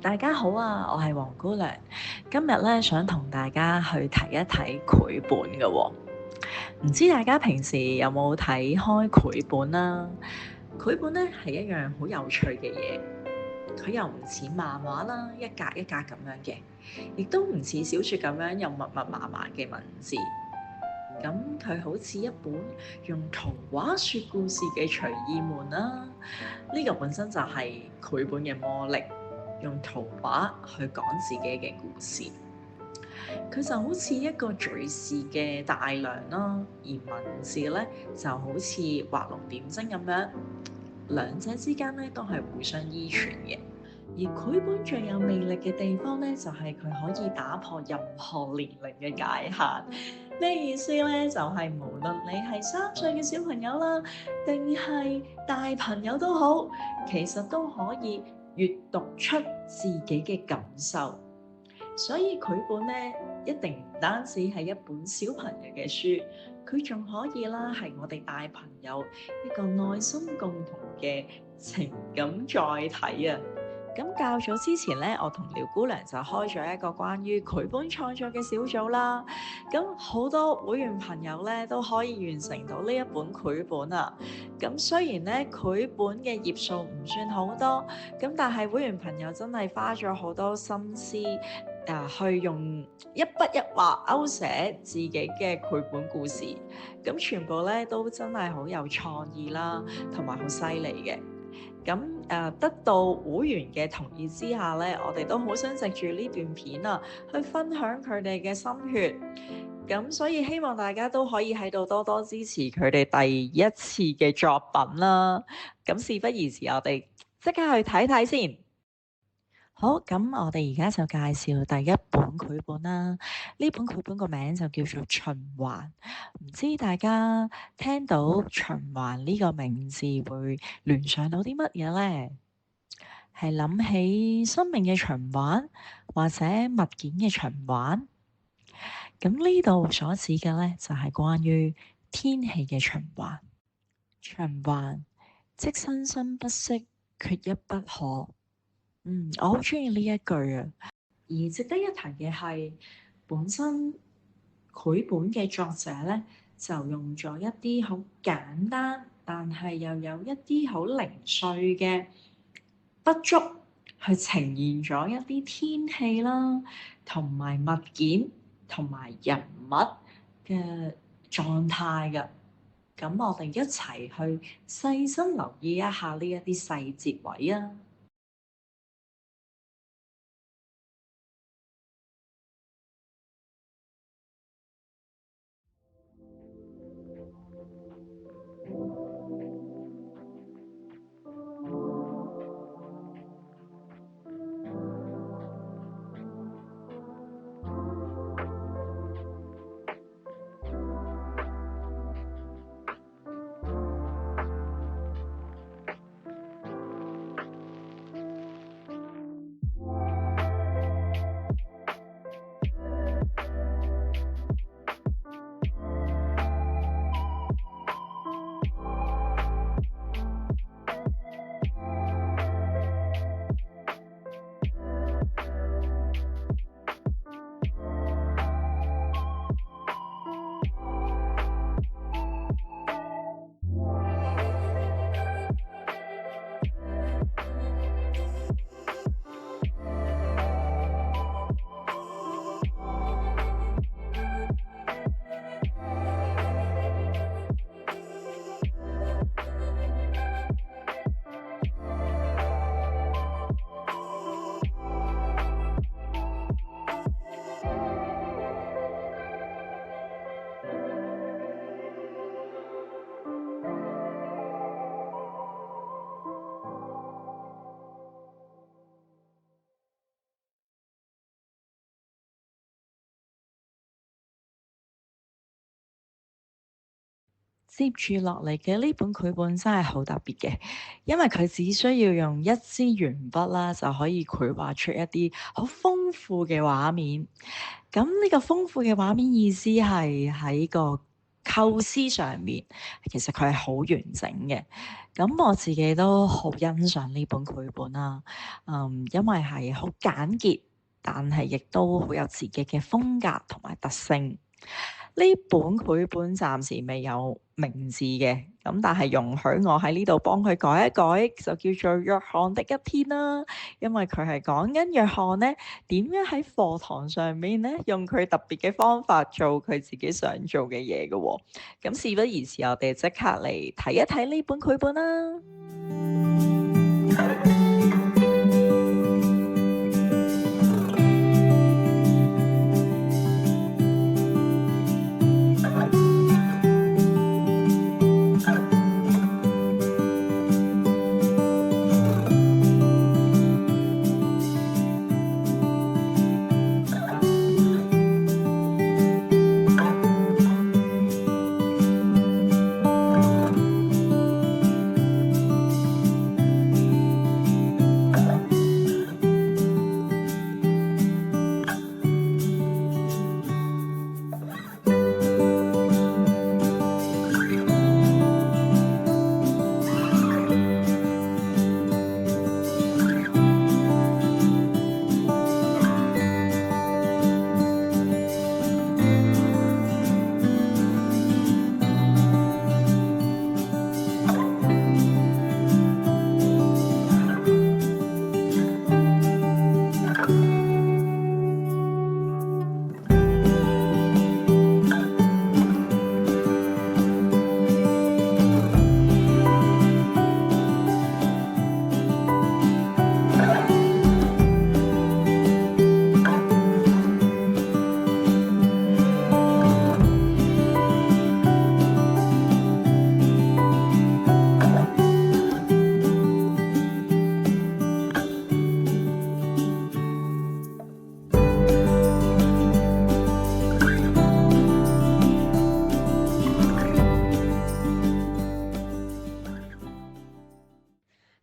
大家好啊，我係黃姑娘。今日咧想同大家去睇一睇繪本嘅喎。唔知大家平時有冇睇開繪本啦？繪本咧係一樣好有趣嘅嘢，佢又唔似漫畫啦，一格一格咁樣嘅，亦都唔似小説咁樣有密密麻麻嘅文字。咁佢好似一本用圖畫説故事嘅隨意門啦。呢個本身就係繪本嘅魔力。用圖畫去講自己嘅故事，佢就好似一個敘事嘅大梁啦，而文字咧就好似畫龍點睛咁樣，兩者之間咧都係互相依存嘅。而繪本最有魅力嘅地方咧，就係佢可以打破任何年齡嘅界限。咩意思咧？就係無論你係3歲嘅小朋友啦，定係大朋友都好，其實都可以閱讀出自己嘅感受。所以繪本咧一定唔單止係一本小朋友嘅書，佢仲可以啦係我哋大朋友一個內心共同嘅情感載體啊！咁較早之前咧，我同廖姑娘就開咗一個關於繪本創作嘅小組啦。咁好多會員朋友咧都可以完成到呢一本繪本啊。咁雖然咧繪本嘅頁數唔算好多，咁但係會員朋友真係花咗好多心思去用一筆一畫勾寫自己嘅繪本故事。咁全部咧都真係好有創意啦，同埋好犀利嘅。咁得到會員嘅同意之下咧，我哋都好想藉住呢段片啊，去分享佢哋嘅心血。咁所以希望大家都可以喺度多多支持佢哋第一次嘅作品啦。咁事不宜遲，我哋即刻去睇睇先。好，咁我哋而家就介紹第一本繪本啦。呢本繪本個名就叫做《循環》。唔知大家聽到循環呢個名字會聯想到啲乜嘢呢？係諗起生命嘅循環，或者物件嘅循環？咁呢度所指嘅呢，就係關於天氣嘅循環。循環，即生生不息，缺一不可。我好中意呢一句啊！而值得一提嘅係，本身繪本嘅作者咧，就用咗一啲好簡單，但係又有一啲好零碎嘅筆觸，去呈現咗一啲天氣啦，同埋物件同埋人物嘅狀態㗎。咁我哋一齊去細心留意一下呢一啲細節位啊！接住落嚟嘅呢本繪本真係好特別嘅，因為佢只需要用一支鉛筆啦，就可以繪畫出一啲好豐富嘅畫面。咁呢個豐富嘅畫面意思係喺個構思上面，其實佢係好完整嘅。咁我自己都好欣賞呢本繪本啦，因為係好簡潔，但係亦都好有自己嘅風格同埋特性。呢本繪本暫時未有名字嘅，咁但係容許我喺呢度幫佢改一改，就叫做約翰的一天啦。因為佢係講緊約翰呢點樣喺課堂上面呢用佢特別嘅方法做佢自己想做嘅嘢嘅喎。咁事不宜遲，我哋即刻嚟睇一睇呢本繪本啦。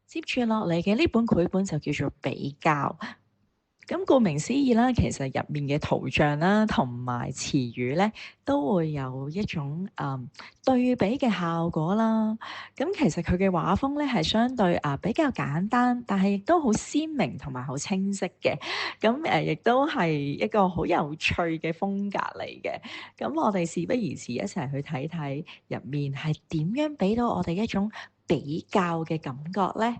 接住落嚟嘅呢本繪本就叫做比較。咁顧名思義啦，其實入面嘅圖像啦，同埋詞語咧，都會有一種對比嘅效果啦。咁其實佢嘅畫風咧係相對比較簡單，但係亦都好鮮明同埋好清晰嘅。咁亦都係一個好有趣嘅風格嚟嘅。咁我哋事不宜遲，一齊去睇睇入面係點樣俾到我哋一種比較嘅感覺咧。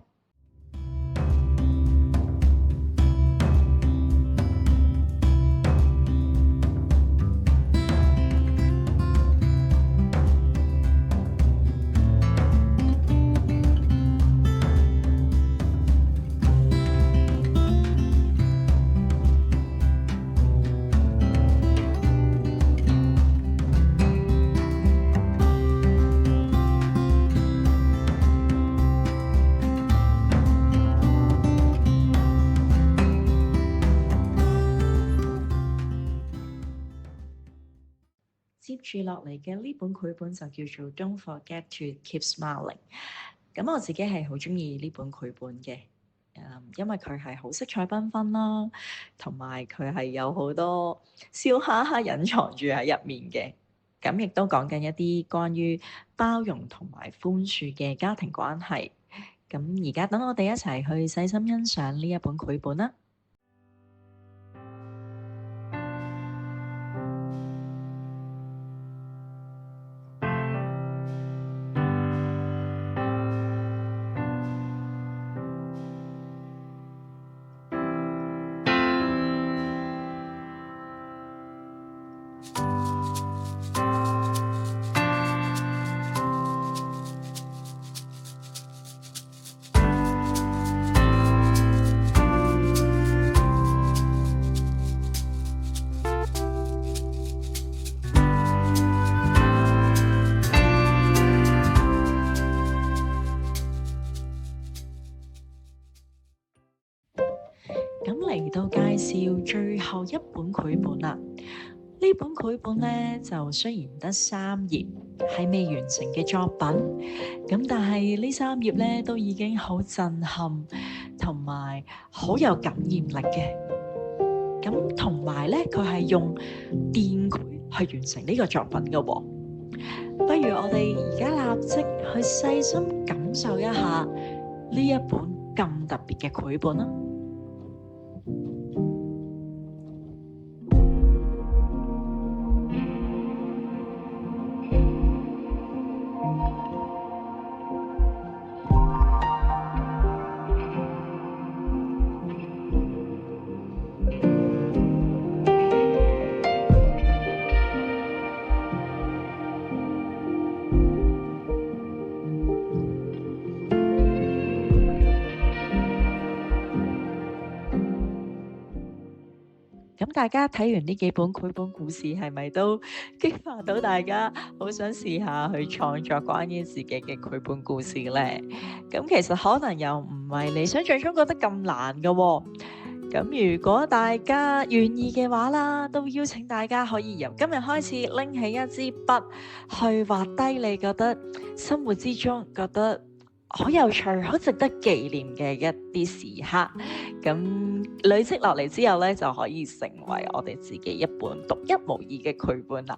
接住落嚟嘅呢本繪本就叫做 Don't Forget to Keep Smiling。咁我自己係好鍾意呢本繪本嘅，因為佢係好色彩繽紛啦，同埋佢係有好多笑哈哈隱藏住喺入面嘅。咁亦都講緊一啲關於包容同埋寬恕嘅家庭關係。咁而家等我哋一齊去細心欣賞呢一本繪本啦。咁嚟到介紹最後一本繪本啦。呢本繪本咧就雖然得3頁，係未完成嘅作品，咁但係呢3頁咧都已經好震撼，同埋好有感染力嘅。咁同埋咧，佢係用電繪去完成呢個作品嘅喎。不如我哋而家立即去細心感受一下呢一本咁特別嘅繪本啦。咁大家睇完呢幾本繪本故事，係咪都激發到大家好想試下去創作關於自己嘅繪本故事呢？咁其實可能又唔係你想象中覺得咁難㗎喎。咁如果大家願意嘅話啦，都邀請大家可以由今日開始拎起一支筆，去畫低你覺得生活之中覺得好有趣、好值得紀念嘅一啲時刻。咁累積落嚟之後咧，就可以成為我哋自己一本獨一無二嘅繪本啦。